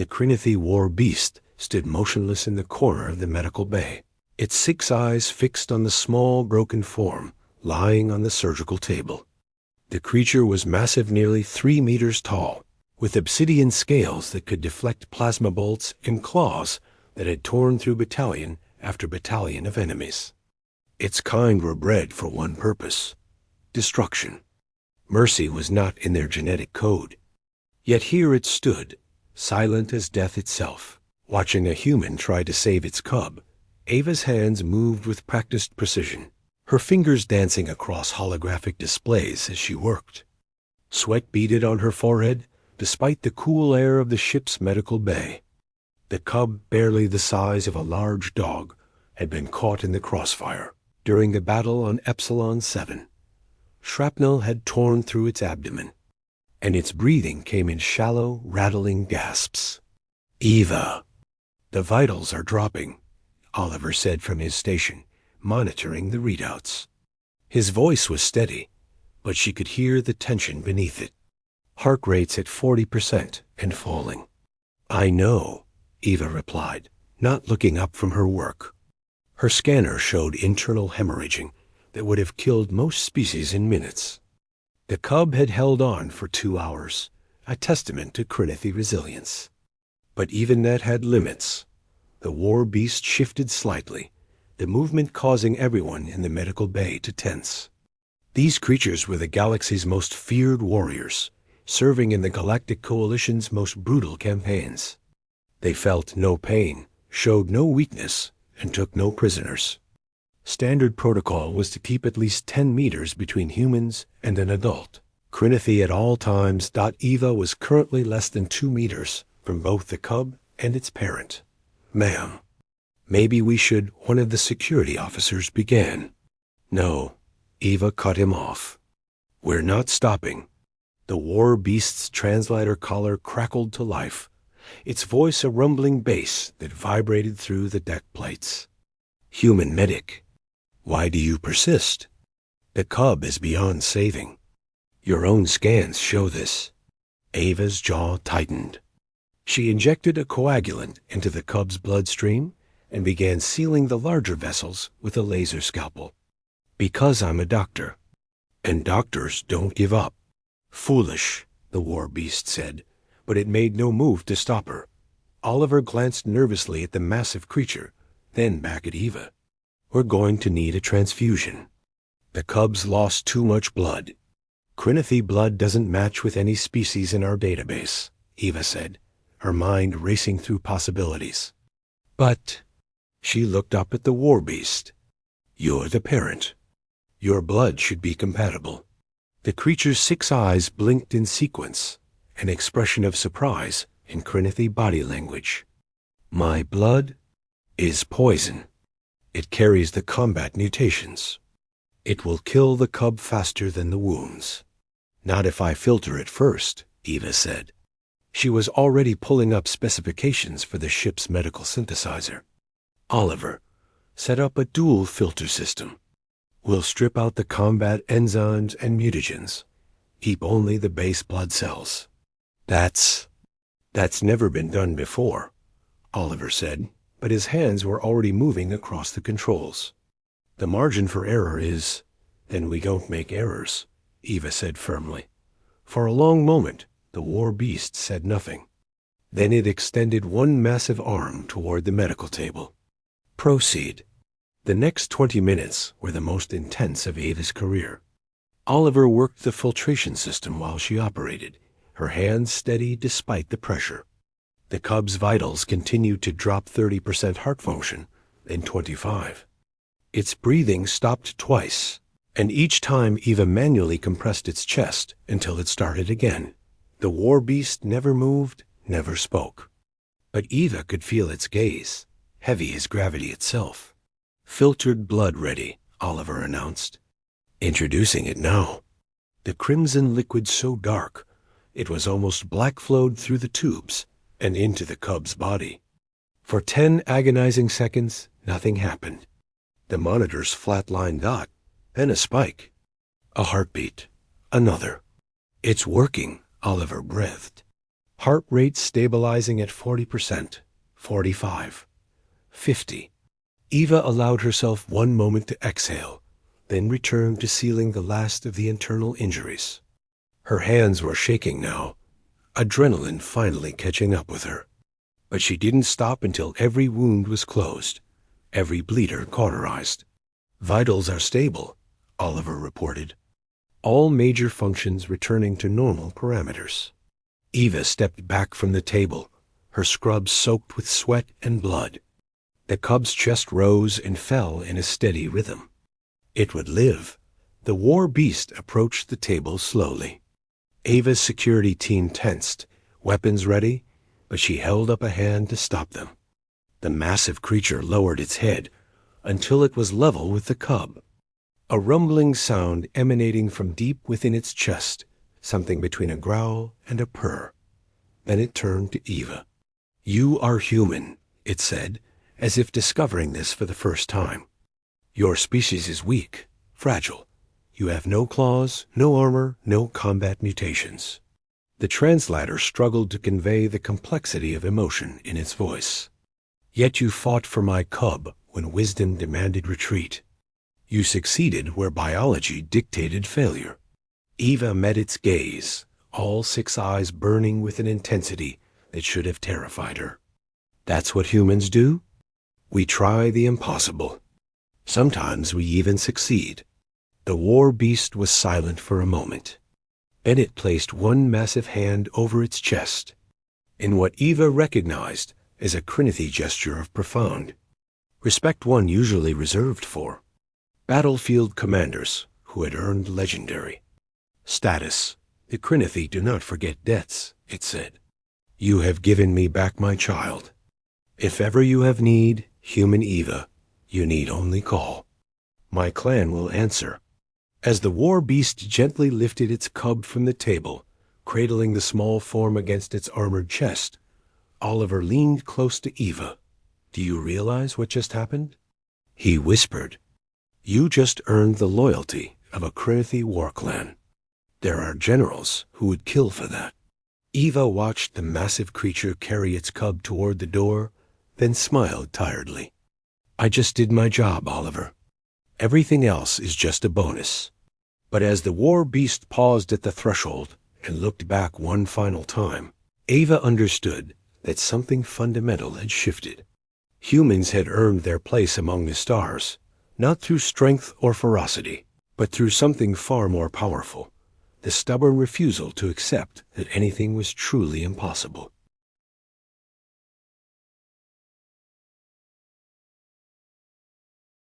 The Crinithy war beast stood motionless in the corner of the medical bay, its 6 eyes fixed on the small, broken form lying on the surgical table. The creature was massive, nearly 3 meters tall, with obsidian scales that could deflect plasma bolts and claws that had torn through battalion after battalion of enemies. Its kind were bred for one purpose: destruction. Mercy was not in their genetic code. Yet here it stood, silent as death itself, watching a human try to save its cub. Ava's hands moved with practiced precision, her fingers dancing across holographic displays as she worked. Sweat beaded on her forehead, despite the cool air of the ship's medical bay. The cub, barely the size of a large dog, had been caught in the crossfire during the battle on Epsilon 7. Shrapnel had torn through its abdomen, and its breathing came in shallow, rattling gasps. "Eva, the vitals are dropping," Oliver said from his station, monitoring the readouts. His voice was steady, but she could hear the tension beneath it. Heart rates at 40% and falling. "I know," Eva replied, not looking up from her work. Her scanner showed internal hemorrhaging that would have killed most species in minutes. The cub had held on for 2 hours, a testament to Crinithy resilience. But even that had limits. The war beast shifted slightly, the movement causing everyone in the medical bay to tense. These creatures were the galaxy's most feared warriors, serving in the Galactic Coalition's most brutal campaigns. They felt no pain, showed no weakness, and took no prisoners. Standard protocol was to keep at least 10 meters between humans and an adult. Crinithy at all times. Eva was currently less than 2 meters from both the cub and its parent. "Ma'am, maybe we should," one of the security officers began. "No," Eva cut him off. "We're not stopping." The war beast's translator collar crackled to life, its voice a rumbling bass that vibrated through the deck plates. "Human medic, why do you persist? The cub is beyond saving. Your own scans show this." Ava's jaw tightened. She injected a coagulant into the cub's bloodstream and began sealing the larger vessels with a laser scalpel. "Because I'm a doctor, and doctors don't give up." "Foolish," the war beast said, but it made no move to stop her. Oliver glanced nervously at the massive creature, then back at Eva. "We're going to need a transfusion. The cub's lost too much blood." "Crinithy blood doesn't match with any species in our database," Eva said, her mind racing through possibilities. "But," she looked up at the war beast, "you're the parent. Your blood should be compatible." The creature's 6 eyes blinked in sequence, an expression of surprise in Crinithy body language. "My blood is poison. It carries the combat mutations. It will kill the cub faster than the wounds." "Not if I filter it first," Eva said. She was already pulling up specifications for the ship's medical synthesizer. "Oliver, set up a dual filter system. We'll strip out the combat enzymes and mutagens. Keep only the base blood cells." That's never been done before," Oliver said, but his hands were already moving across the controls. "The margin for error is—" "Then we don't make errors," Eva said firmly. For a long moment, the war beast said nothing. Then it extended one massive arm toward the medical table. "Proceed." The next 20 minutes were the most intense of Ava's career. Oliver worked the filtration system while she operated, her hands steady despite the pressure. The cub's vitals continued to drop 30% heart function, then 25%. Its breathing stopped twice, and each time Eva manually compressed its chest until it started again. The war beast never moved, never spoke. But Eva could feel its gaze, heavy as gravity itself. "Filtered blood ready," Oliver announced. "Introducing it now." The crimson liquid so dark, it was almost black flowed through the tubes and into the cub's body. For 10 agonizing seconds, nothing happened. The monitors flatlined dot, then a spike. A heartbeat. Another. "It's working," Oliver breathed. heart rate stabilizing at 40%, 45, 50. Eva allowed herself one moment to exhale, then returned to sealing the last of the internal injuries. Her hands were shaking now, adrenaline finally catching up with her. But she didn't stop until every wound was closed, every bleeder cauterized. Vitals are stable, Oliver reported. All major functions returning to normal parameters. Eva stepped back from the table, her scrubs soaked with sweat and blood. The cub's chest rose and fell in a steady rhythm. It would live. The war beast approached the table slowly. Eva's security team tensed, weapons ready, but she held up a hand to stop them. The massive creature lowered its head until it was level with the cub. A rumbling sound emanating from deep within its chest, something between a growl and a purr. Then it turned to Eva. "You are human," it said, as if discovering this for the first time. "Your species is weak, fragile. You have no claws, no armor, no combat mutations." The translator struggled to convey the complexity of emotion in its voice. "Yet you fought for my cub when wisdom demanded retreat. You succeeded where biology dictated failure." Eva met its gaze, all 6 eyes burning with an intensity that should have terrified her. "That's what humans do? We try the impossible. Sometimes we even succeed." The war beast was silent for a moment. Then it placed one massive hand over its chest, in what Eva recognized as a Crinithy gesture of profound respect, one usually reserved for battlefield commanders who had earned legendary status. "The Crinithy do not forget debts," it said. "You have given me back my child. If ever you have need, human Eva, you need only call. My clan will answer." As the war beast gently lifted its cub from the table, cradling the small form against its armored chest, Oliver leaned close to Eva. "Do you realize what just happened?" He whispered. "You just earned the loyalty of a Crinithy war clan. There are generals who would kill for that." Eva watched the massive creature carry its cub toward the door, then smiled tiredly. "I just did my job, Oliver. Everything else is just a bonus." But as the war beast paused at the threshold and looked back one final time, Eva understood that something fundamental had shifted. Humans had earned their place among the stars, not through strength or ferocity, but through something far more powerful, the stubborn refusal to accept that anything was truly impossible.